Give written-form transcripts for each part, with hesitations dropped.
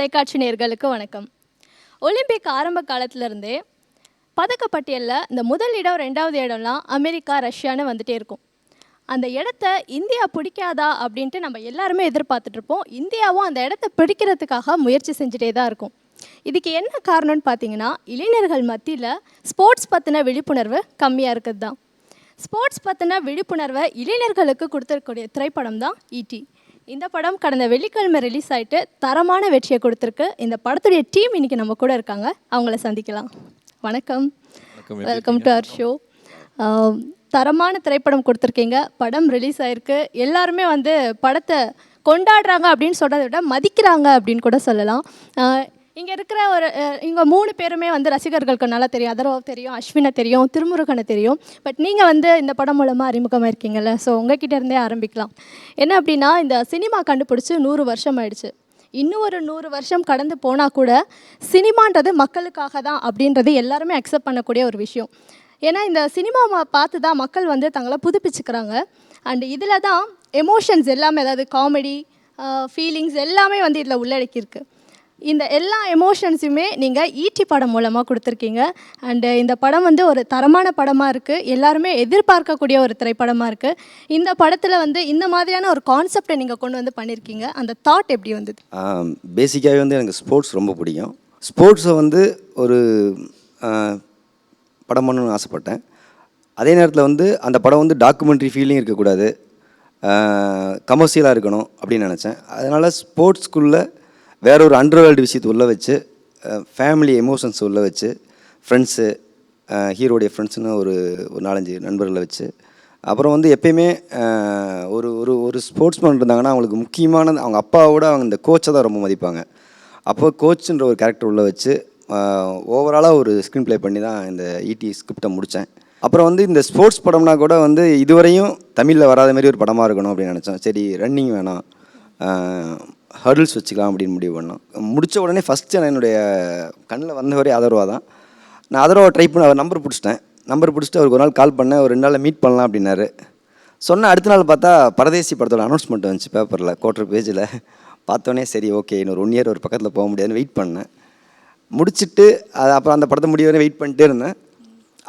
தொலைக்காட்சி நேயர்களுக்கு வணக்கம். ஒலிம்பிக் ஆரம்ப காலத்திலிருந்தே பதக்கப்பட்டியலில் இந்த முதல் இடம் 2வது இடம்லாம் அமெரிக்கா ரஷ்யான்னு வந்துட்டே இருக்கும். அந்த இடத்த இந்தியா பிடிக்காதா அப்படின்ட்டு நம்ம எல்லாருமே எதிர்பார்த்துட்ருப்போம். இந்தியாவும் அந்த இடத்த பிடிக்கிறதுக்காக முயற்சி செஞ்சுட்டே தான் இருக்கும். இதுக்கு என்ன காரணம்னு பார்த்தீங்கன்னா, இளைஞர்கள் மத்தியில் ஸ்போர்ட்ஸ் பற்றின விழிப்புணர்வு கம்மியாக இருக்கிறது தான். ஸ்போர்ட்ஸ் பற்றின விழிப்புணர்வை இளைஞர்களுக்கு கொடுத்துருக்கக்கூடிய திரைப்படம் தான் ஈடி. இந்த படம் கடந்த வெள்ளிக்கிழமை ரிலீஸ் ஆகிட்டு தரமான வெற்றியை கொடுத்துருக்கு. இந்த படத்துடைய டீம் இன்றைக்கி நம்ம கூட இருக்காங்க, அவங்கள சந்திக்கலாம். வணக்கம், வெல்கம் டு அவர் ஷோ. தரமான திரைப்படம் கொடுத்துருக்கீங்க, படம் ரிலீஸ் ஆகிருக்கு. எல்லாருமே வந்து படத்தை கொண்டாடுறாங்க அப்படின்னு சொல்கிறத விட மதிக்கிறாங்க அப்படின்னு கூட சொல்லலாம். இங்கே இருக்கிற இங்கே 3 பேருமே வந்து ரசிகர்களுக்கு நல்லா தெரியும். அதர்வா தெரியும், அஸ்வினை தெரியும், திருமுருகனை தெரியும். பட் நீங்கள் வந்து இந்த படம் மூலமாக அறிமுகமாக இருக்கீங்கல்ல, ஸோ உங்ககிட்ட இருந்தே ஆரம்பிக்கலாம். என்ன அப்படின்னா, இந்த சினிமா கண்டுபிடிச்சி 100 வருஷம் ஆயிடுச்சு. இன்னும் ஒரு 100 வருஷம் கடந்து போனால் கூட சினிமான்றது மக்களுக்காக தான் அப்படின்றது எல்லாருமே அக்செப்ட் பண்ணக்கூடிய ஒரு விஷயம். ஏன்னா இந்த சினிமாவை பார்த்து தான் மக்கள் வந்து தங்களை புதுப்பிச்சுக்கிறாங்க. அண்ட் இதில் தான் எமோஷன்ஸ் எல்லாமே, அதாவது காமெடி, ஃபீலிங்ஸ் எல்லாமே வந்து இதில் உள்ளடக்கியிருக்கு. இந்த எல்லா எமோஷன்ஸுமே நீங்கள் ஈடி படம் மூலமாக கொடுத்துருக்கீங்க. அண்டு இந்த படம் வந்து ஒரு தரமான படமாக இருக்குது, எல்லாருமே எதிர்பார்க்கக்கூடிய ஒரு திரைப்படமாக இருக்குது. இந்த படத்தில் வந்து இந்த மாதிரியான ஒரு கான்செப்டை நீங்கள் கொண்டு வந்து பண்ணியிருக்கீங்க. அந்த தாட் எப்படி வந்தது? பேசிக்காகவே வந்து எனக்கு ஸ்போர்ட்ஸ் ரொம்ப பிடிக்கும். ஸ்போர்ட்ஸை வந்து ஒரு படம் பண்ணணும்னு ஆசைப்பட்டேன். அதே நேரத்தில் வந்து அந்த படம் வந்து டாக்குமெண்ட்ரி ஃபீலிங் இருக்கக்கூடாது, கமர்ஷியலாக இருக்கணும் அப்படின்னு நினச்சேன். அதனால் ஸ்போர்ட்ஸ்குள்ளே வேற ஒரு அண்டர்வேர்ல்டு விஷயத்தை உள்ளே வச்சு, ஃபேமிலி எமோஷன்ஸ் உள்ளே வச்சு, ஃப்ரெண்ட்ஸு, ஹீரோடைய ஃப்ரெண்ட்ஸுன்னு ஒரு 4-5 நண்பர்களை வச்சு, அப்புறம் வந்து எப்பயுமே ஒரு ஒரு ஒரு ஸ்போர்ட்ஸ்மேன் இருந்தாங்கன்னா அவங்களுக்கு முக்கியமானது அவங்க அப்பாவோட அவங்க இந்த கோச்சை தான் ரொம்ப மதிப்பாங்க. அப்போ கோச்சுன்ற ஒரு கேரக்டர் உள்ளே வச்சு ஓவராலாக ஒரு ஸ்க்ரீன் ப்ளே பண்ணி தான் இந்த ஈடி ஸ்கிரிப்டை முடித்தேன். அப்புறம் வந்து இந்த ஸ்போர்ட்ஸ் படம்னா கூட வந்து இதுவரையும் தமிழில் வராத மாதிரி ஒரு படமாக இருக்கணும் அப்படின்னு நினச்சேன். சரி, ரன்னிங் வேணாம், ஹர்டில்ஸ் வச்சுக்கலாம் அப்படின்னு முடிவு பண்ணோம். முடித்த உடனே ஃபஸ்ட்டு நான் என்னுடைய கண்ணில் வந்தவரே அதர்வா தான். நான் அதர்வா ட்ரை பண்ண அவர் நம்பர் பிடிச்சிட்டு அவருக்கு ஒரு நாள் கால் பண்ணேன். ஒரு 2 நாளில் மீட் பண்ணலாம் அப்படின்னாரு. சொன்ன அடுத்த நாள் பார்த்தா பரதேசி படத்தோட அனௌன்ஸ்மெண்ட் வந்துச்சு பேப்பரில், 1/4 பேஜில். பார்த்தோன்னே சரி ஓகே, இன்னொரு 1 இயர் ஒரு பக்கத்தில் போக முடியாதுன்னு வெயிட் பண்ணேன். முடிச்சுட்டு அப்புறம் அந்த படத்தை முடிய வரை வெயிட் பண்ணிட்டே இருந்தேன்.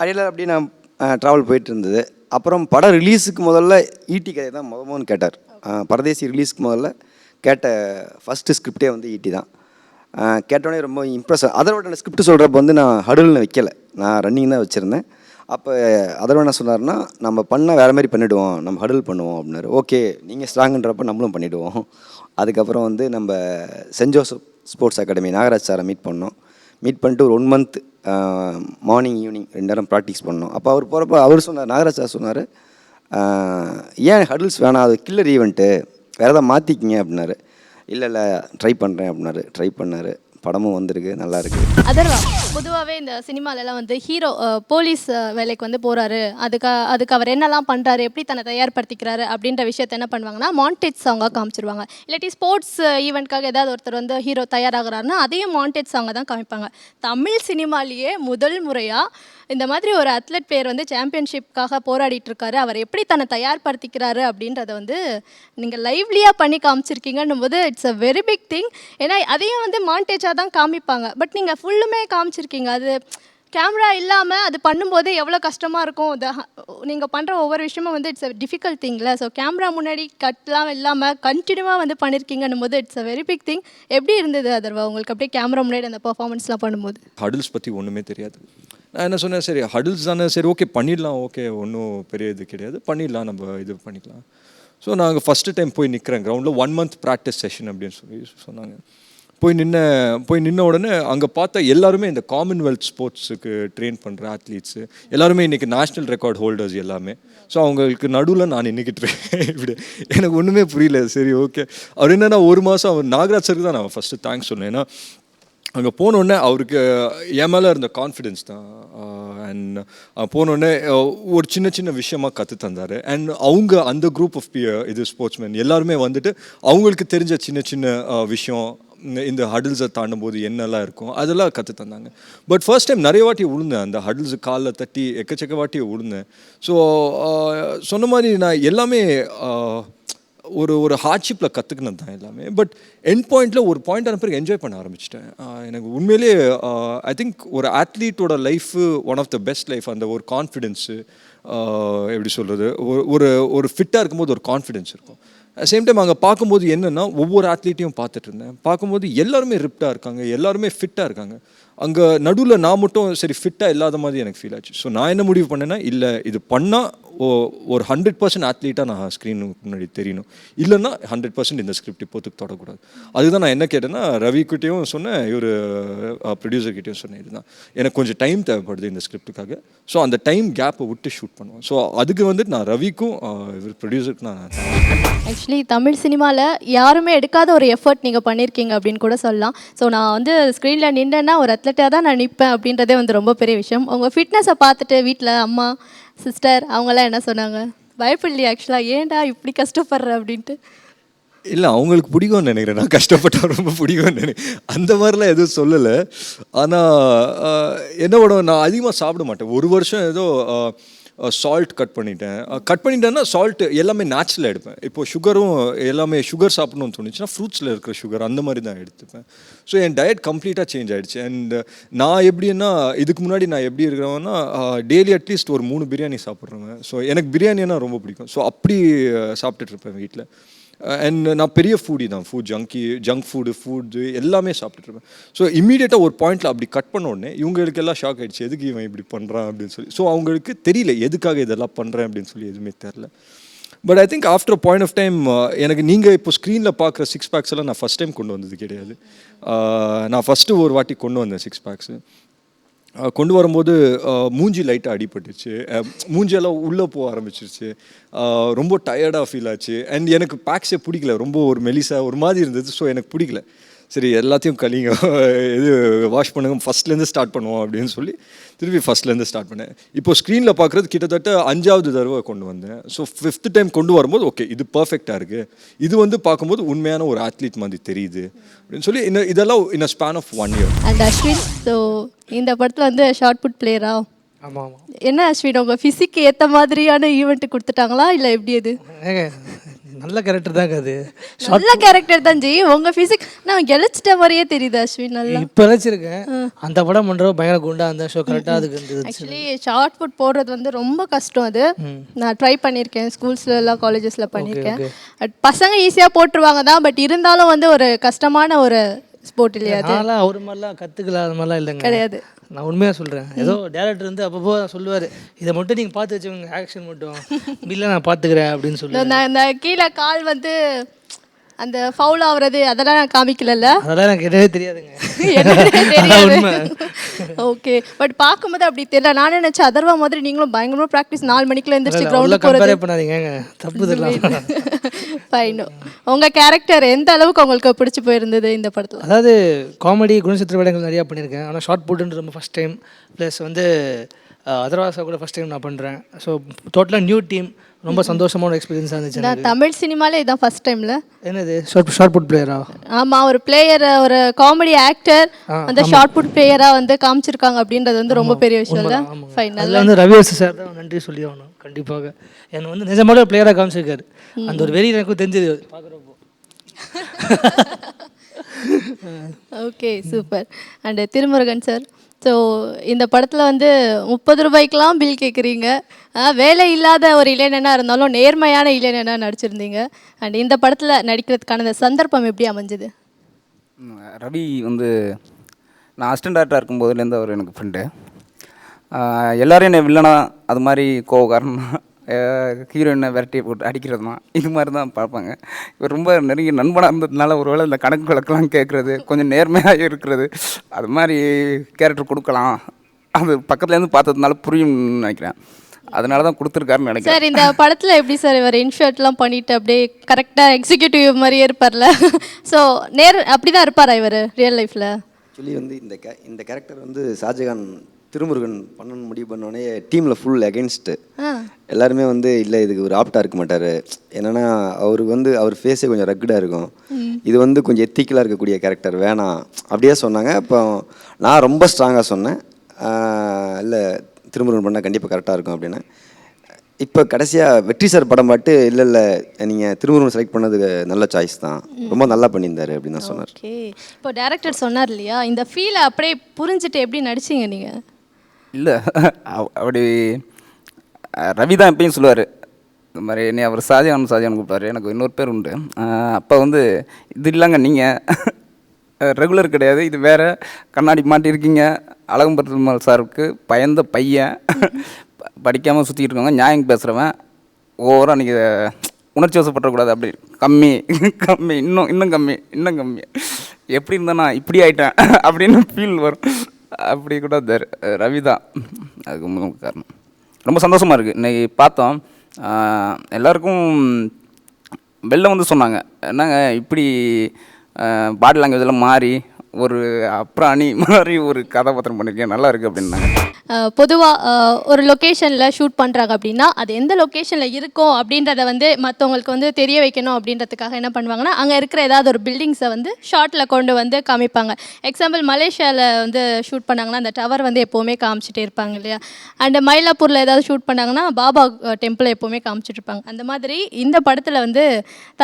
அடையில அப்படியே நான் ட்ராவல் போயிட்டு இருந்தது. அப்புறம் படம் ரிலீஸுக்கு முதல்ல ஈடி கதை தான் முதல்னு கேட்டார். பரதேசி ரிலீஸுக்கு முதல்ல கேட்ட ஃபஸ்ட்டு ஸ்கிரிப்டே வந்து ஈடி தான். கேட்டோடனே ரொம்ப இம்ப்ரெஸ். அதோட ஸ்கிரிப்ட் சொல்கிறப்ப வந்து நான் ஹடில்னு வைக்கலை, நான் ரன்னிங் தான் வச்சுருந்தேன். அப்போ அதோட என்ன சொன்னார்னா, நம்ம பண்ணால் வேறு மாதிரி பண்ணிவிடுவோம், நம்ம ஹடில் பண்ணுவோம் அப்படின்னாரு. ஓகே, நீங்கள் ஸ்ட்ராங்குன்றப்ப நம்மளும் பண்ணிவிடுவோம். அதுக்கப்புறம் வந்து நம்ம Saint Joseph sports academy Nagaraj சாரை மீட் பண்ணோம். மீட் பண்ணிட்டு ஒரு 1 மந்த் மார்னிங் ஈவினிங் 2 நேரம் ப்ராக்டிஸ் பண்ணோம். அப்போ அவர் போகிறப்ப அவர் சொன்னார், நாகராஜ் சார் சொன்னார், ஏன் ஹடில்ஸ் வேணாம், அது கில்லர் ஈவெண்ட்டு, வேறு எதாவது மாற்றிக்கிங்க அப்படின்னாரு. இல்லை ட்ரை பண்ணுறேன் அப்படின்னாரு. ட்ரை பண்ணார், படமும் வந்திருக்கு, நல்லா இருக்குது. அதர்வா பொதுவாகவே இந்த சினிமாலெலாம் வந்து ஹீரோ போலீஸ் வேலைக்கு வந்து போகிறாரு, அதுக்கு அவர் என்னெல்லாம் பண்ணுறாரு, எப்படி தன்னை தயார்படுத்திக்கிறாரு அப்படின்ற விஷயத்த என்ன பண்ணுவாங்கன்னா மாண்டேஜ் சாங்காக காமிச்சிருவாங்க. இல்லாட்டி ஸ்போர்ட்ஸ் ஈவெண்ட்காக ஏதாவது ஒருத்தர் வந்து ஹீரோ தயாராகிறாருன்னா அதையும் மாண்டேஜ் சாங்கை தான் காமிப்பாங்க. தமிழ் சினிமாலேயே முதல் முறையாக இந்த மாதிரி ஒரு அத்லெட் பேர் வந்து சாம்பியன்ஷிப்காக போராடிட்டுருக்காரு, அவர் எப்படி தன்னை தயார்படுத்திக்கிறாரு அப்படின்றத வந்து நீங்கள் லைவ்லியாக பண்ணி காமிச்சிருக்கீங்கன்னும் போது it's a very big thing. ஏன்னா அதையும் வந்து மாண்டேஜாக தான் காமிப்பாங்க, பட் நீங்கள் ஃபுல்லுமே காமிச்சிருக்கீங்க. அது கேமரா இல்லாமல் அது பண்ணும்போது எவ்வளோ கஷ்டமாக இருக்கும். நீங்கள் பண்ணுற ஒவ்வொரு விஷயமும் வந்து இட்ஸ் அ டிஃபிகல்ட் திங்கில். ஸோ கேமரா முன்னாடி கட்லாம் இல்லாமல் கண்டினியூவாக வந்து பண்ணியிருக்கீங்கன்னும் போது it's a very big thing. எப்படி இருந்தது அதர்வா உங்களுக்கு அப்படியே கேமரா முன்னாடி அந்த பர்ஃபார்மன்ஸ்லாம் பண்ணும்போது? ஹடில்ஸ் பற்றி ஒன்றுமே தெரியாது. நான் என்ன சொன்னேன், சரி ஹடில்ஸ் தானே, சரி ஓகே பண்ணிடலாம், ஓகே ஒன்றும் பெரிய இது கிடையாது, பண்ணிடலாம், நம்ம இது பண்ணிக்கலாம். ஸோ நாங்கள் ஃபஸ்ட்டு டைம் போய் நிற்கிறேன் கிரவுண்டில், 1 மந்த் ப்ராக்டிஸ் செஷன் அப்படின்னு சொல்லி சொன்னாங்க. போய் நின்ன உடனே அங்கே பார்த்தா எல்லாருமே இந்த காமன்வெல்த் ஸ்போர்ட்ஸுக்கு ட்ரெயின் பண்ணுற அத்லீட்ஸு எல்லாருமே இன்றைக்கி நேஷ்னல் ரெக்கார்ட் ஹோல்டர்ஸ் எல்லாமே. ஸோ அவங்களுக்கு நடுவில் நான் நின்றுக்கிட்டு இப்படி எனக்கு ஒன்றுமே புரியல. சரி ஓகே, அவர் என்னென்னா 1 மாதம் அவர் நாகராஜ் சருக்கு தான் நான் ஃபஸ்ட்டு தேங்க்ஸ் சொன்னேன். ஏன்னா அங்கே போனோடனே அவருக்கு என் மேலே இருந்த கான்ஃபிடென்ஸ் தான். அண்ட் போனோடனே ஒரு சின்ன விஷயமாக கற்று தந்தார். அண்ட் அவங்க அந்த குரூப் ஆஃப் இது ஸ்போர்ட்ஸ்மேன் எல்லாருமே வந்துட்டு அவங்களுக்கு தெரிஞ்ச சின்ன விஷயம், இந்த ஹடில்ஸை தாண்டும் போது என்னெல்லாம் இருக்கும் அதெல்லாம் கற்று தந்தாங்க. பட் ஃபர்ஸ்ட் டைம் நிறைய வாட்டி விழுந்தேன், அந்த ஹடில்ஸு காலில் தட்டி எக்கச்சக்க வாட்டி விழுந்தேன். ஸோ சொன்ன மாதிரி நான் எல்லாமே ஒரு ஹார்ட்ஷிப்பில் கற்றுக்கினது தான் எல்லாமே. பட் எண்ட் பாயிண்டில் ஒரு பாயிண்ட் பிறகு என்ஜாய் பண்ண ஆரம்பிச்சிட்டேன். எனக்கு உண்மையிலேயே ஐ திங்க் ஒரு ஆத்லீட்டோட life one of the best life. அந்த ஒரு கான்ஃபிடென்ஸு, எப்படி சொல்கிறது, ஒரு ஃபிட்டாக இருக்கும்போது ஒரு கான்ஃபிடென்ஸ் இருக்கும். சேம் டைம் அங்கே பார்க்கும்போது என்னென்னா, ஒவ்வொரு ஆத்லீட்டையும் பார்த்துட்டு இருந்தேன். பார்க்கும்போது எல்லாருமே ரிப்டாக இருக்காங்க, எல்லாருமே ஃபிட்டாக இருக்காங்க. அங்கே நடுவில் நான் மட்டும் சரி ஃபிட்டாக இல்லாத மாதிரி எனக்கு ஃபீல் ஆச்சு. ஸோ நான் என்ன முடிவு பண்ணேன்னா, இல்லை இது பண்ணால் ஒரு 100% ஆத்லீட்டாக நான் ஸ்க்ரீனுக்கு முன்னாடி தெரியணும், இல்லைன்னா 100% இந்த ஸ்கிரிப்ட் இப்போத்துக்கு தொடக்கூடாது. அதுதான் நான் என்ன கேட்டேன்னா, ரவிக்கிட்டையும் சொன்னேன், இவர் ப்ரொடியூசர்கிட்டையும் சொன்னேன், இதுதான் எனக்கு கொஞ்சம் டைம் தேவைப்படுது இந்த ஸ்கிரிப்டுக்காக. ஸோ அந்த டைம் கேப்பை விட்டு ஷூட் பண்ணுவேன். ஸோ அதுக்கு வந்துட்டு நான் ரவிக்கும் இவர் ப்ரொடியூசருக்கு நான் ஆக்சுவலி தமிழ் சினிமாவில் யாருமே எடுக்காத ஒரு எஃபர்ட் நீங்கள் பண்ணியிருக்கீங்க அப்படின்னு கூட சொல்லலாம். ஸோ நான் வந்து ஸ்க்ரீனில் நின்றேன்னா ஒரு அத்லெட்டாக தான் நான் நிற்பேன் அப்படின்றதே வந்து ரொம்ப பெரிய விஷயம். உங்கள் ஃபிட்னஸை பார்த்துட்டு வீட்டில் அம்மா, சிஸ்டர் அவங்களாம் என்ன சொன்னாங்க? பயப்படலையா ஆக்சுவலாக, ஏன்டா இப்படி கஷ்டப்படுற அப்படின்ட்டு? இல்லை, அவங்களுக்கு பிடிக்கும்னு நினைக்கிறேன். நான் கஷ்டப்பட்டால் ரொம்ப பிடிக்கும்னு நினைக்கிறேன். அந்த மாதிரிலாம் எதுவும் சொல்லலை. ஆனால் என்ன பண்ணுவேன், நான் அதிகமாக சாப்பிட மாட்டேன். ஒரு வருஷம் ஏதோ சால்ட் கட் பண்ணிட்டேன்னா சால்ட் எல்லாமே நேச்சுரலாக எடுப்பேன். இப்போது சுகரும் எல்லாமே சுகர் சாப்பிடணும்னு தோணுச்சுன்னா ஃப்ரூட்ஸில் இருக்கிற சுகர் அந்த மாதிரி தான் எடுத்துப்பேன். ஸோ என் டயட் கம்ப்ளீட்டாக சேஞ்ச் ஆகிடுச்சு. அண்ட் நான் எப்படின்னா, இதுக்கு முன்னாடி நான் எப்படி இருக்கிறேன்னா, டெய்லி அட்லீஸ்ட் ஒரு 3 பிரியாணி சாப்பிட்றேன். ஸோ எனக்கு பிரியாணினா ரொம்ப பிடிக்கும். ஸோ அப்படி சாப்பிட்டுட்டு இருப்பேன் வீட்டில். அண்ட் நான் பெரிய ஃபுடி தான், ஜங்க் ஃபுட்டு எல்லாமே சாப்பிட்டுருப்பேன். ஸோ இம்மீடியட்டாக ஒரு பாயிண்டில் அப்படி கட் பண்ண உடனே இவங்களுக்கு எல்லாம் ஷாக் ஆகிடுச்சு, எதுக்கு இவன் இப்படி பண்ணுறான் அப்படின்னு சொல்லி. ஸோ அவங்களுக்கு தெரியல எதுக்காக இதெல்லாம் பண்ணுறேன் அப்படின்னு சொல்லி எதுவுமே தெரில. But I think after point of time எனக்கு நீங்கள் இப்போ ஸ்க்ரீனில் பார்க்குற 6 பேக்ஸ் எல்லாம் நான் ஃபஸ்ட் டைம் கொண்டு வந்தது கிடையாது. நான் ஃபஸ்ட்டு ஒரு வாட்டி கொண்டு வந்தேன் 6 பேக்ஸு. கொண்டு வரும்போது மூஞ்சி லைட்டாக அடிபட்டுச்சு, மூஞ்சியெல்லாம் உள்ளே போக ஆரம்பிச்சிருச்சு, ரொம்ப டயர்டாக ஃபீல் ஆச்சு. அண்ட் எனக்கு பேக்ஸே பிடிக்கல, ரொம்ப ஒரு மெலிசாக ஒரு மாதிரி இருந்தது. ஸோ எனக்கு பிடிக்கல. சரி எல்லாத்தையும் கழிங்க, இது வாஷ் பண்ணுங்க, ஃபஸ்ட்லேருந்து ஸ்டார்ட் பண்ணுவோம் அப்படின்னு சொல்லி திருப்பி ஃபஸ்ட்லேருந்து ஸ்டார்ட் பண்ணேன். இப்போ ஸ்க்ரீனில் பார்க்குறது கிட்டத்தட்ட 5வது தடவை கொண்டு வந்தேன். ஸோ 5th டைம் கொண்டு வரும்போது ஓகே இது பர்ஃபெக்டாக இருக்குது, இது வந்து பார்க்கும்போது உண்மையான ஒரு ஆத்லீட் மாதிரி தெரியுது அப்படின்னு சொல்லி இதெல்லாம் in a span of 1 year. And Ashwin, so இந்த படத்தில் வந்து ஷார்ட் புட் பிளேயரா? ஆமாம் ஆமாம். என்ன அஸ்வின், உங்கள் ஃபிசிக்கு ஏற்ற மாதிரியான ஈவெண்ட்டு கொடுத்துட்டாங்களா இல்லை எப்படி? அது நல்ல கேரக்டர் தாங்க அது. நல்ல கேரக்டர் தான் ஜி. உங்கள் ஃபிசிக் நான் இழைச்சிட்ட மாதிரியே தெரியுது அஸ்வின். நல்லா இப்போ இழைச்சிருக்கேன். அந்த படம் பண்ணுறோம் பயங்கர குண்டா அந்த ஷோ கரெக்டாக அதுக்கு இருந்தது. ஆக்சுவலி ஷார்ட் புட் போடுறது வந்து ரொம்ப கஷ்டம். அது நான் ட்ரை பண்ணியிருக்கேன், ஸ்கூல்ஸ்ல எல்லாம் காலேஜஸில் பண்ணியிருக்கேன். பட் பசங்க ஈஸியாக போட்டுருவாங்க தான், பட் இருந்தாலும் வந்து ஒரு கஷ்டமான ஒரு ஸ்போர்ட் இல்லையா அது? அதெல்லாம் ஒரு மாதிரிலாம் கற்றுக்கல அது மாதிரிலாம் இல்லைங்க. கிடையாது. நான் உண்மையாக சொல்கிறேன். ஏதோ டேரக்டர் வந்து அப்பப்போ சொல்லுவார், இதை மட்டும் நீங்கள் பார்த்து வச்சுக்கோங்க, ஆக்ஷன் மட்டும் இல்லை நான் பார்த்துக்கிறேன் அப்படின்னு சொல்லி. நான் இந்த கீழே கால் வந்து அந்த ஃபவுல் ஆகுறது அதெல்லாம் நான் காமிக்கல. அதெல்லாம் எனக்கு எதுவே தெரியாதுங்க. ஓகே, பட் பார்க்கும்போது அப்படி தெரியல. நான் நினைச்சேன் அதர்வா மாதிரி நீங்களும் பயங்கரமா ப்ராக்டிஸ் 4 மணிக்குள்ள எந்திரிச்சு கிரவுண்டுக்கு போறது. பண்ணாதீங்க, தப்பு தெரியல. ஃபைன். உங்க கேரக்டர் எந்த அளவுக்கு உங்களுக்கு பிடிச்சி போயிருந்தது இந்த படத்தில்? அதாவது காமெடி குணச்சித்திர வேடங்கள் நிறையா பண்ணியிருக்கேன். ஆனால் ஷார்ட் புட்டுன்ற ரொம்ப ஃபஸ்ட் டைம். ப்ளஸ் வந்து அதர்வாசா கூட ஃபஸ்ட் டைம் நான் பண்ணுறேன். ஸோ டோட்டலாக நியூ டீம், ரொம்ப சந்தோஷமான எக்ஸ்பீரியன்ஸாக இருந்துச்சு. நான் தமிழ் சினிமாலே இதான் ஃபர்ஸ்ட் டைம்ல. என்னது ஷார்ட் புட் பிளேயரா? ஆமாம், ஒரு பிளேயர், ஒரு காமெடி ஆக்டர் அந்த ஷார்ட் புட் பிளேயராக வந்து காமிச்சிருக்காங்க அப்படின்றது வந்து ரொம்ப பெரிய விஷயம் தான். ஃபைன். அதில் வந்து ரவிவர்ஸ் சார் தான் நன்றி சொல்லி ஆகணும் கண்டிப்பாக. என்னை வந்து நிஜமாலே பிளேயராக காமிச்சிருக்காரு. அந்த ஒரு வெறி எனக்கும் தெரிஞ்சது பார்க்குறப்போ. Okay, super. And Thirumurugan sir, so இந்த படத்தில் வந்து 30 ரூபாய்க்கெலாம் பில் கேட்குறீங்க. வேலை இல்லாத ஒரு இளைஞனாக இருந்தாலும் நேர்மையான இளைஞனாக நடிச்சிருந்தீங்க. அண்ட் இந்த படத்தில் நடிக்கிறதுக்கான இந்த சந்தர்ப்பம் எப்படி அமைஞ்சுது? ரவி வந்து நான் அசிஸ்டன்ட் டேரக்டராக இருக்கும்போதுலேருந்து அவர் எனக்கு ஃப்ரெண்டு. எல்லோரும் என்னை வில்லனா அது மாதிரி கோவக்காரனா ஹீரோயினை விரட்டி போட்டு அடிக்கிறது தான் இது மாதிரி தான் பார்ப்பாங்க. இவர் ரொம்ப நெருங்கிய நண்பனாக இருந்ததுனால ஒரு வேளை இந்த கணக்கு வழக்கெல்லாம் கேட்குறது, கொஞ்சம் நேர்மையாக இருக்கிறது, அது மாதிரி கேரக்டர் கொடுக்கலாம், அது பக்கத்துலேருந்து பார்த்ததுனால புரியும்னு நினைக்கிறேன். அதனால தான் கொடுத்துருக்காருன்னு நினைக்கிறேன். சார் இந்த படத்தில் எப்படி சார் இவர் இன்ஷர்ட்லாம் பண்ணிட்டு அப்படியே கரெக்டாக எக்ஸிக்யூட்டிவ் மாதிரியே இருப்பார்ல? ஸோ அப்படி தான் இருப்பாரா இவர் ரியல் லைஃப்பில்? ஆக்சுவலி வந்து இந்த கேரக்டர் வந்து ஷாஜகான் திருமுருகன் பண்ணணும்னு முடிவு பண்ணோடனே டீமில் ஃபுல் அகென்ஸ்ட்டு. எல்லாருமே வந்து இல்லை இதுக்கு ஒரு ஆப்டாக இருக்க மாட்டார், என்னென்னா அவருக்கு வந்து அவர் ஃபேஸே கொஞ்சம் ரக்குடாக இருக்கும், இது வந்து கொஞ்சம் எத்திக்கலாக இருக்கக்கூடிய கேரக்டர் வேணாம் அப்படியே சொன்னாங்க. இப்போ நான் ரொம்ப ஸ்ட்ராங்காக சொன்னேன், இல்லை திருமுருகன் பண்ணால் கண்டிப்பாக கரெக்டாக இருக்கும் அப்படின்னு. இப்போ கடைசியாக வெற்றி சார் படம் பாட்டு இல்லை நீங்கள் திருமுருகன் செலக்ட் பண்ணது நல்ல சாய்ஸ் தான், ரொம்ப நல்லா பண்ணியிருந்தாரு அப்படின்னு தான் சொன்னார். ஓகே, இப்போ டேரக்டர் சொன்னார் இல்லையா, இந்த ஃபீலை அப்படியே புரிஞ்சுட்டு எப்படி நடிச்சீங்க நீங்கள்? இல்லை அப்படி ரவி தான் எப்பயும் சொல்லுவார் இந்த மாதிரி என்னை அவர் ஷாஜகான் கூப்பிட்டாரு. எனக்கு இன்னொரு பேர் உண்டு. அப்போ வந்து இது இல்லைங்க நீங்கள் ரெகுலர் கிடையாது, இது வேறு, கண்ணாடி மாட்டியிருக்கீங்க, அழகம்பெருமாள் சாருக்கு பயந்த பையன், படிக்காமல் சுற்றிக்கிட்டு இருக்கவங்க, நியாயம் பேசுகிறவன், ஓவராக நீங்கள் உணர்ச்சி வசப்படக்கூடாது, அப்படி கம்மி இன்னும் கம்மி எப்படி இருந்தேன்னா இப்படி ஆயிட்டேன் அப்படின்னு ஃபீல் வரும். அப்படி கூட ரவி தான் அதுக்கு முதல் காரணம். ரொம்ப சந்தோஷமாக இருக்குது. இன்றைக்கி பார்த்தோம் எல்லாருக்கும் வெளில வந்து சொன்னாங்க, என்னங்க இப்படி பாடி லாங்குவேஜ் எல்லாம் மாறி ஒரு அப்ராணி மாதிரி ஒரு கதாபாத்திரம் பண்ணியிருக்கேன், நல்லா இருக்குது அப்படின்னாங்க. பொதுவாக ஒரு லொக்கேஷனில் ஷூட் பண்ணுறாங்க அப்படின்னா அது எந்த லொக்கேஷனில் இருக்கும் அப்படின்றத வந்து மற்றவங்களுக்கு வந்து தெரிய வைக்கணும் அப்படின்றதுக்காக என்ன பண்ணுவாங்கன்னா, அங்கே இருக்கிற ஏதாவது ஒரு பில்டிங்ஸை வந்து ஷார்ட்டில் கொண்டு வந்து காமிப்பாங்க. எக்ஸாம்பிள் மலேசியாவில் வந்து ஷூட் பண்ணாங்கன்னா அந்த டவர் வந்து எப்போவுமே காமிச்சிட்டே இருப்பாங்க இல்லையா. அண்ட் மயிலாப்பூரில் ஏதாவது ஷூட் பண்ணாங்கன்னா பாபா டெம்பிளை எப்போவுமே காமிச்சிட்டு இருப்பாங்க. அந்த மாதிரி இந்த படத்தில் வந்து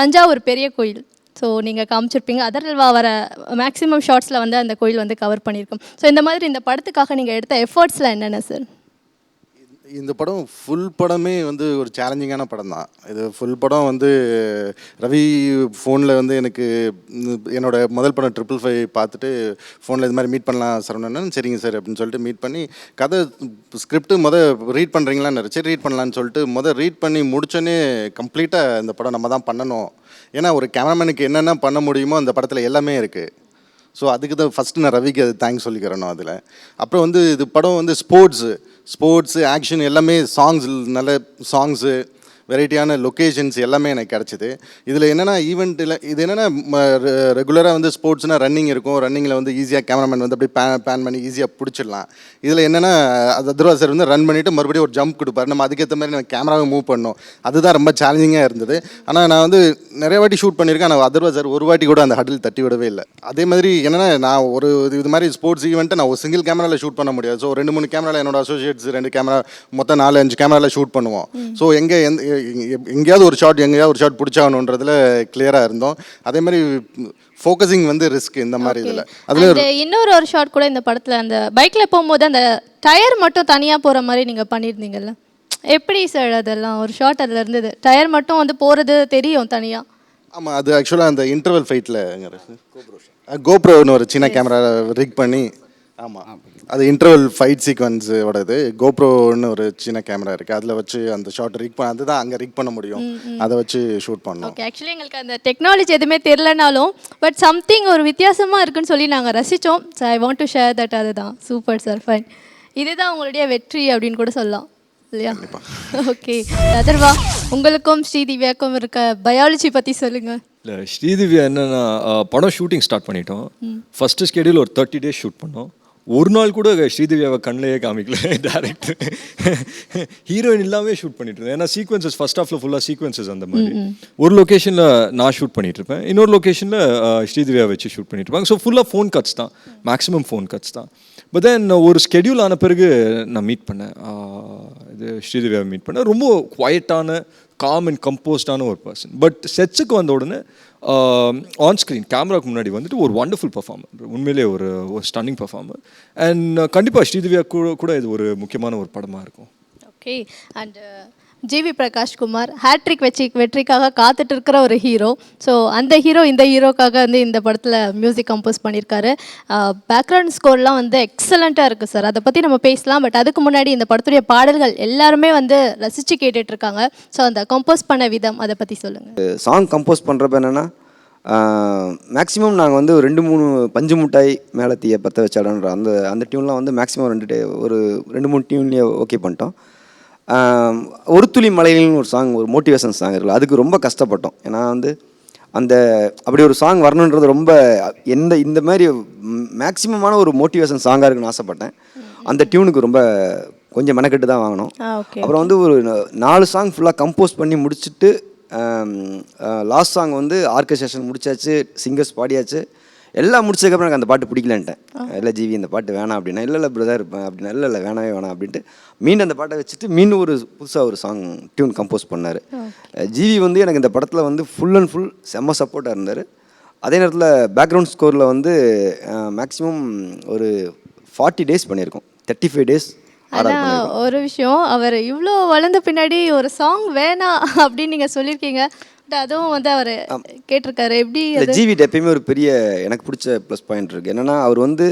தஞ்சாவூர் பெரிய கோயில் ஸோ நீங்கள் காமிச்சிருப்பீங்க. அதர்வா வர மேக்ஸிமம் ஷார்ட்ஸில் வந்து அந்த கோயில் வந்து கவர் பண்ணியிருக்கோம். ஸோ இந்த மாதிரி இந்த படத்துக்காக நீங்கள் எடுத்த எஃபர்ட்ஸில் என்னென்ன சார்? இந்த படம் ஃபுல் படமே வந்து ஒரு சேலஞ்சிங்கான படம் தான். இது ஃபுல் படம் வந்து ரவி ஃபோனில் வந்து எனக்கு என்னோட முதல் படம் 555 பார்த்துட்டு ஃபோனில் இது மாதிரி மீட் பண்ணலாம் சரவணன், சரிங்க சார் அப்படின்னு சொல்லிட்டு மீட் பண்ணி கதை ஸ்கிரிப்ட் ரீட் பண்ணுறீங்களான்னு சரி ரீட் பண்ணலான்னு சொல்லிட்டு ரீட் பண்ணி முடிச்சோன்னே கம்ப்ளீட்டாக இந்த படம் நம்ம தான் பண்ணணும். ஏன்னா ஒரு கேமராமேனுக்கு என்னென்ன பண்ண முடியுமோ அந்த படத்தில் எல்லாமே இருக்குது. ஸோ அதுக்கு தான் ஃபஸ்ட்டு நான் ரவிக்கு அது தேங்க்ஸ் சொல்லிக்கிறேன். அதில் அப்புறம் வந்து இது படம் வந்து ஸ்போர்ட்ஸு ஆக்ஷன் எல்லாமே, நல்ல சாங்ஸு, வெரைட்டியான லொக்கேஷன்ஸ் எல்லாமே எனக்கு கிடச்சிது. இதில் என்னென்னா ஈவெண்ட்டில் இது என்னென்னா ரெகுலராக வந்து ஸ்போர்ட்ஸ்னால் ரன்னிங் இருக்கும், ரன்னிங்கில் வந்து ஈஸியாக கேமராமேன் வந்து அப்படியே பேன் பண்ணி ஈஸியாக பிடிச்சிடலாம். இதில் என்னென்னா அது அதுவா சார் வந்து ரன் பண்ணிவிட்டு மறுபடியும் ஒரு ஜம்ப் கொடுப்பார், நம்ம அதுக்கேற்ற மாதிரி நம்ம கேமராவை மூவ் பண்ணோம். அதுதான் ரொம்ப சேலஞ்சிங்காக இருந்தது. ஆனால் நான் வந்து நிறைய வாட்டி ஷூட் பண்ணியிருக்கேன், ஆனால் அதுவா சார் ஒரு வாட்டி கூட அந்த ஹடில் தட்டி விடவே இல்லை. அதே மாதிரி என்னென்னா நான் இது மாதிரி ஸ்போர்ட்ஸ் ஈவெண்ட்டை நான் ஒரு சிங்கிள் கேமராவில் ஷூட் பண்ண முடியாது. ஸோ 2-3 கேமராவில் என்னோட அசோசியேட்ஸ் 2 கேமரா மொத்தம் 4-5 கேமராவில் ஷூட் பண்ணுவோம். ஸோ எங்கேயாவது ஒரு ஷாட் பிடிச்சாகணுன்றதுல கிளியராக இருந்தோம். அதே மாதிரி ஃபோக்கஸிங் வந்து ரிஸ்க் இந்த மாதிரி இதில். அதில் இன்னொரு ஷாட் கூட இந்த படத்தில் அந்த பைக்கில் போகும்போது அந்த டயர் மட்டும் தனியாக போகிற மாதிரி நீங்கள் பண்ணியிருந்தீங்கல்ல, எப்படி சார் அதெல்லாம் ஒரு ஷாட் அதில் இருந்தது? டயர் மட்டும் வந்து போகிறது தெரியும் தனியாக. ஆமாம், அது ஆக்சுவலாக அந்த இன்டர்வல் ஃபைட்டில் கோப்ரோன்னு ஒரு சின்ன கேமரா ரிக் பண்ணி, ஆமாம் அது இன்டர்வல் ஃபைட் சீக்வன்ஸோடது கோப்ரோன்னு ஒரு சின்ன கேமரா இருக்குது, அதில் வச்சு அந்த ஷார்ட் அதுதான் அங்கே ரிக் பண்ண முடியும், அதை வச்சு ஷூட் பண்ணோம். ஓகே, ஆக்சுவலி எங்களுக்கு அந்த டெக்னாலஜி எதுவுமே தெரிலனாலும் பட் சம்திங் ஒரு வித்தியாசமாக இருக்குன்னு சொல்லி நாங்கள் ரசித்தோம். So I want to share that. அதுதான் சூப்பர் சார், ஃபைன். இதுதான் உங்களுடைய வெற்றி அப்படின்னு கூட சொல்லலாம் இல்லையா? ஓகே, அதர்வா உங்களுக்கும் ஸ்ரீதிவ்யாக்கும் இருக்க பயாலஜி பற்றி சொல்லுங்கள். இல்லை, ஸ்ரீதிவ்யா என்னென்னா படம் ஷூட்டிங் ஸ்டார்ட் பண்ணிட்டோம். ஃபஸ்ட்டு ஸ்கெடியூல் ஒரு 30 days ஷூட் பண்ணோம். ஒரு நாள் கூட ஸ்ரீதிவ்யாவை கண்ணிலேயே காமிக்கல டேரக்டர். ஹீரோயின் இல்லாமல் ஷூட் பண்ணிட்டு இருந்தேன். ஏன்னா சீக்வன்சஸ் ஃபர்ஸ்ட் ஹாஃபில் ஃபுல்லாக சீக்வன்சஸ் அந்த மாதிரி. ஒரு லொக்கேஷனில் நான் ஷூட் பண்ணிட்டு இருப்பேன், இன்னொரு லொக்கேஷனில் ஸ்ரீதிவ்யா வச்சு ஷூட் பண்ணிட்டு இருப்பாங்க. ஸோ ஃபுல்லாக ஃபோன் கட்ஸ் தான், மேக்ஸிமம் ஃபோன் கட்ஸ் தான். பட் தென் ஒரு ஸ்கெடியூல் ஆன பிறகு நான் மீட் பண்ணேன், இது ஸ்ரீதிவ்யாவை மீட் பண்ணேன். ரொம்ப குவைட்டான, காம் அண்ட் கம்போஸ்டான ஒரு பர்சன். பட் செட்ஸுக்கு வந்த உடனே ஆன் ஸ்க்ரீன் கேமராவுக்கு முன்னாடி வந்துட்டு ஒரு வண்டர்ஃபுல் பர்ஃபார்மர், உண்மையிலே ஒரு ஸ்டன்னிங் பர்ஃபார்மர். அண்ட் கண்டிப்பாக ஸ்ரீதிவ்யா கூட இது ஒரு முக்கியமான ஒரு படமாக இருக்கும். Okay, and GV Prakash Kumar hattrick வெற்றிக்காக காத்துட்டு இருக்கிற ஒரு ஹீரோ. ஸோ அந்த ஹீரோ இந்த ஹீரோக்காக வந்து இந்த படத்தில் மியூசிக் கம்போஸ் பண்ணியிருக்காரு. பேக்ரவுண்ட் ஸ்கோர்லாம் வந்து எக்ஸலண்ட்டாக இருக்குது சார், அதை பற்றி நம்ம பேசலாம். பட் அதுக்கு முன்னாடி இந்த படத்துடைய பாடல்கள் எல்லாருமே வந்து ரசித்து கேட்டுட்ருக்காங்க. ஸோ அந்த கம்போஸ் பண்ண விதம் அதை பற்றி சொல்லுங்கள். சாங் கம்போஸ் பண்ணுறப்ப என்னென்னா மேக்ஸிமம் நாங்கள் வந்து 2-3 பஞ்சு முட்டாய் மேலே தீய பற்ற வச்சாடன்ற அந்த டியூன்லாம் வந்து மேக்ஸிமம் 2-3 டியூன்லேயே ஓகே பண்ணிட்டோம். ஒரு துளி மலையில்னு ஒரு சாங், ஒரு மோட்டிவேஷன் சாங் இருக்குல்ல, அதுக்கு ரொம்ப கஷ்டப்பட்டோம். ஏன்னா வந்து அப்படி ஒரு சாங் வரணுன்றது ரொம்ப இந்த மாதிரி மேக்ஸிமமான ஒரு மோட்டிவேஷன் சாங்காக இருக்குன்னு ஆசைப்பட்டேன். அந்த டியூனுக்கு ரொம்ப கொஞ்சம் மெனக்கெட்டு தான் வாங்கினோம். அப்புறம் வந்து ஒரு 4 சாங் ஃபுல்லாக கம்போஸ் பண்ணி முடிச்சுட்டு லாஸ்ட் சாங் வந்து ஆர்கெஸ்ட்ரேஷன் முடிச்சாச்சு, சிங்கர்ஸ் பாடியாச்சு, எல்லாம் முடிச்சதுக்கப்புறம் எனக்கு அந்த பாட்டு பிடிக்கலன்ட்டேன். இல்லை ஜிவி இந்த பாட்டு வேணாம் அப்படின்னா, இல்லை பிரதர் அப்படின்னா, இல்லை வேணாவே வேணாம் அப்படின்ட்டு மீண்டும் அந்த பாட்டை வச்சுட்டு மீண்டும் ஒரு புதுசாக ஒரு சாங் டியூன் கம்போஸ் பண்ணார். ஜிவி வந்து எனக்கு இந்த படத்தில் வந்து ஃபுல் அண்ட் ஃபுல் செம்ம சப்போர்ட்டாக இருந்தார். அதே நேரத்தில் பேக்ரவுண்ட் ஸ்கோரில் வந்து மேக்ஸிமம் ஒரு 40 டேஸ் பண்ணியிருக்கோம், 35 டேஸ். ஆனால் ஒரு விஷயம், அவர் இவ்வளோ வளர்ந்த பின்னாடி ஒரு சாங் வேணாம் அப்படின்னு நீங்கள் சொல்லியிருக்கீங்க. பட் அதுவும் வந்து அவர் கேட்டிருக்காரு. எப்படி இல்லை ஜிவிட்ட எப்பயுமே ஒரு பெரிய எனக்கு பிடிச்ச ப்ளஸ் பாயிண்ட் இருக்குது. என்னென்னா அவர் வந்து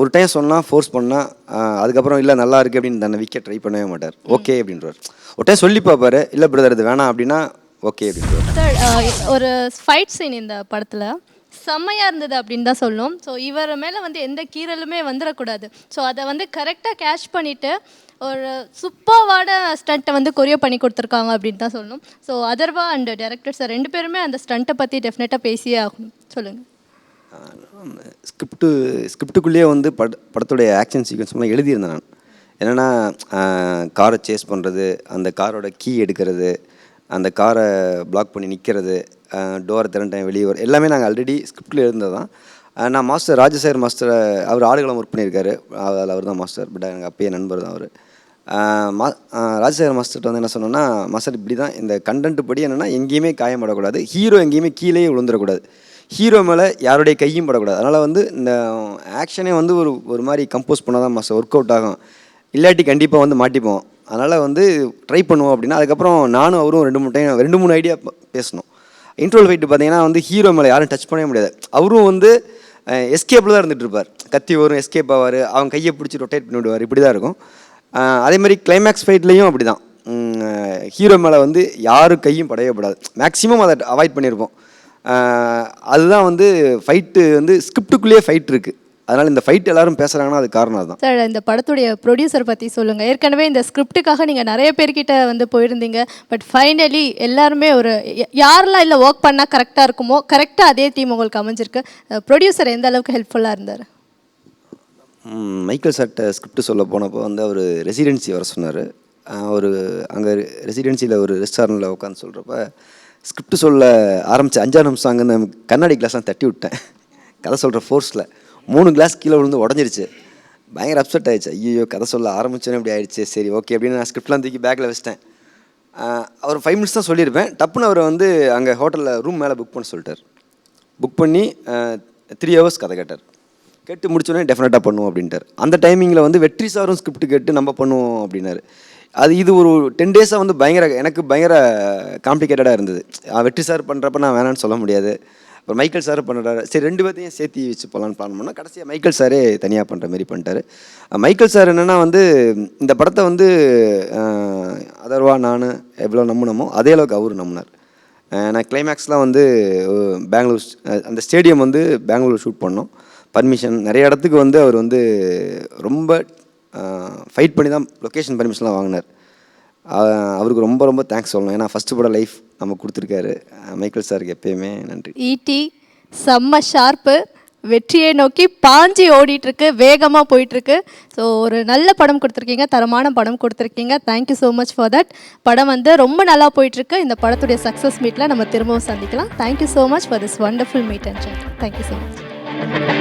ஒரு டைம் சொன்னால் ஃபோர்ஸ் பண்ணால் அதுக்கப்புறம் இல்லை நல்லா இருக்குது அப்படின்னு தன்னை விற்க ட்ரை பண்ணவே மாட்டார். ஓகே அப்படின்றவர். ஒரு டைம் சொல்லி பார்ப்பாரு, இல்லை பிரதர் இது வேணாம் அப்படின்னா ஓகே அப்படின்றவர். சார், ஒரு ஃபைட் சீன் இந்த படத்தில் செம்மையாக இருந்தது அப்படின்னு தான் சொல்லணும். ஸோ இவர் மேலே வந்து எந்த கீறலுமே வந்துடக்கூடாது. ஸோ அதை வந்து கரெக்டாக கேட்ச் பண்ணிவிட்டு ஒரு சூப்பர்வான ஸ்டண்ட்டை வந்து கொரியோ பண்ணி கொடுத்துருக்காங்க அப்படின்னு தான் சொல்லணும். So Atharva and director sir 2 பேருமே அந்த ஸ்டண்ட்டை பற்றி டெஃபினட்டாக பேசியே ஆகணும். சொல்லுங்கள். ஸ்கிரிப்டுக்குள்ளேயே வந்து படத்துடைய ஆக்ஷன் சீக்வன்ஸ்லாம் எழுதியிருந்தேன் நான். என்னென்னா காரை சேஸ் பண்ணுறது, அந்த காரோட கீ எடுக்கிறது, அந்த காரை பிளாக் பண்ணி நிற்கிறது, டோரை திறன்டைம் வெளியே வர எல்லாமே நாங்கள் ஆல்ரெடி ஸ்கிரிப்டில் இருந்தது தான். நான் மாஸ்டர் ராஜசேகர் மாஸ்டரை அவர் ஆடுகளம் ஒர்க் பண்ணியிருக்காரு, அதில் அவர் தான் மாஸ்டர். பட் எனக்கு அப்பயே நண்பர் தான் அவர். ராஜசேகர் மாஸ்டர்கிட்ட வந்து என்ன சொன்னோன்னா, மாஸ்டர் இப்படி தான் இந்த கண்டென்ட் படி என்னென்னா எங்கேயுமே காயப்படக்கூடாது, ஹீரோ எங்கேயுமே கீழே விழுந்துடக்கூடாது, ஹீரோ மேலே யாருடைய கையும் படக்கூடாது. அதனால் வந்து இந்த ஆக்ஷனே வந்து ஒரு மாதிரி கம்போஸ் பண்ணால் தான் மாஸ்டர் ஒர்க் அவுட் ஆகும், இல்லாட்டி கண்டிப்பாக வந்து மாட்டிப்போம். அதனால் வந்து ட்ரை பண்ணுவோம் அப்படின்னா அதுக்கப்புறம் நானும் அவரும் 2-3 ஐடியா பேசணும். இன்ட்ரோல் ஃபைட்டு பார்த்தீங்கன்னா வந்து ஹீரோ மேலே யாரும் டச் பண்ணவே முடியாது. அவரும் வந்து எஸ்கேப்பில் தான் இருந்துகிட்டு இருப்பார். கத்தி வரும், எஸ்கேப் ஆவார், அவங்க கையை பிடிச்சி ரொட்டேட் பண்ணி விடுவார், இப்படி தான் இருக்கும். அதே மாதிரி கிளைமேக்ஸ் ஃபைட்லேயும் அப்படி தான். ஹீரோ மேலே வந்து யாரும் கையும் படையப்படாது, மேக்ஸிமம் அதை அவாய்ட் பண்ணியிருப்போம். அதுதான் வந்து ஃபைட்டு வந்து ஸ்கிரிப்டுக்குள்ளேயே ஃபைட் இருக்குது. அதனால் இந்த ஃபைட் எல்லாரும் பேசுகிறாங்கன்னா அது காரணம் அதுதான். சார், இந்த படத்துடைய ப்ரொடியூசர் பற்றி சொல்லுங்கள். ஏற்கனவே இந்த ஸ்கிரிப்டுக்காக நீங்கள் நிறைய பேர்கிட்ட வந்து போயிருந்தீங்க. பட் ஃபைனலி எல்லாருமே ஒரு யாரெல்லாம் இல்லை ஒர்க் பண்ணால் கரெக்டாக இருக்குமோ கரெக்டாக அதே டீம் உங்களுக்கு அமைஞ்சிருக்கு. ப்ரொடியூசர் எந்த அளவுக்கு ஹெல்ப்ஃபுல்லாக இருந்தார்? மைக்கேல் சார்ட்ட ஸ்கிரிப்ட் சொல்ல போனப்போ வந்து அவர் ரெசிடென்சி வர சொன்னார். ஒரு அங்கே ரெசிடென்சியில் ஒரு ரெஸ்டாரண்ட்டில் உட்காந்து சொல்கிறப்ப ஸ்கிரிப்ட் சொல்ல ஆரம்பித்த 5 நிமிஷம் அங்கே கண்ணாடி கிளாஸ்லாம் தட்டி விட்டேன். கதை சொல்கிற ஃபோர்ஸில் 3 கிளாஸ் கீழே விழுந்து உடஞ்சிருச்சு. பயங்கர அப்செட் ஆகிடுச்சு. ஐயோ கதை சொல்ல ஆரம்பிச்சோன்னே இப்படி ஆகிடுச்சு, சரி ஓகே அப்படின்னு நான் ஸ்கிரிப்ட்லாம் தூக்கி பேக்கில் வச்சிட்டேன். அவர் 5 மினிட்ஸ் தான் சொல்லியிருப்பேன். டப்புன்னு அவரை வந்து அங்கே ஹோட்டலில் ரூம் மேலே புக் பண்ண சொல்லிட்டார். புக் பண்ணி 3 ஹவர்ஸ் கதை கேட்டார். கேட்டு முடிச்சோடனே டெஃபினட்டாக பண்ணுவோம் அப்படின்ட்டார். அந்த டைமிங்கில் வந்து வெற்றி சாரும் ஸ்கிரிப்ட் கேட்டு நம்ம பண்ணுவோம் அப்படின்னாரு. இது ஒரு 10 டேஸாக வந்து எனக்கு பயங்கர காம்ப்ளிகேட்டடாக இருந்தது. வெற்றி சார் பண்ணுறப்ப நான் வேணான்னு சொல்ல முடியாது. அப்புறம் மைக்கேல் சார் பண்ணுறாரு, சரி 2 பேர்த்தையும் சேர்த்து வச்சு போகலான்னு பிளான் பண்ணோம். கடைசியாக மைக்கேல் சாரே தனியாக பண்ணுற மாரி பண்ணிட்டார். மைக்கேல் சார் என்னென்னா வந்து இந்த படத்தை வந்து அதர்வா நான் எவ்வளோ நம்பினமோ அதே அளவுக்கு அவரு நம்பினார். நான் கிளைமேக்ஸ்லாம் வந்து பெங்களூர் அந்த ஸ்டேடியம் வந்து பெங்களூர் ஷூட் பண்ணோம். பர்மிஷன் நிறைய இடத்துக்கு வந்து அவர் வந்து ரொம்ப ஃபைட் பண்ணி தான் லொக்கேஷன் பர்மிஷன்லாம் வாங்கினார். அவருக்கு ரொம்ப ரொம்ப தேங்க்ஸ் சொல்லணும். ஏன்னா ஃபஸ்ட்டு படம் லைஃப் நம்ம கொடுத்துருக்காரு. மைக்கேல் சாருக்கு எப்பயுமே நன்றி. ஈடி செம்ம ஷார்ப்பு, வெற்றியை நோக்கி பாஞ்சி ஓடிட்டுருக்கு, வேகமாக போயிட்டுருக்கு. ஸோ ஒரு நல்ல படம் கொடுத்துருக்கீங்க, தரமான படம் கொடுத்துருக்கீங்க. Thank you so much for that. படம் வந்து ரொம்ப நல்லா போயிட்டுருக்கு. இந்த படத்துடைய சக்ஸஸ் மீட்டில் நம்ம திரும்பவும் சந்திக்கலாம். Thank you so much for this wonderful meet and chat. Thank you so much.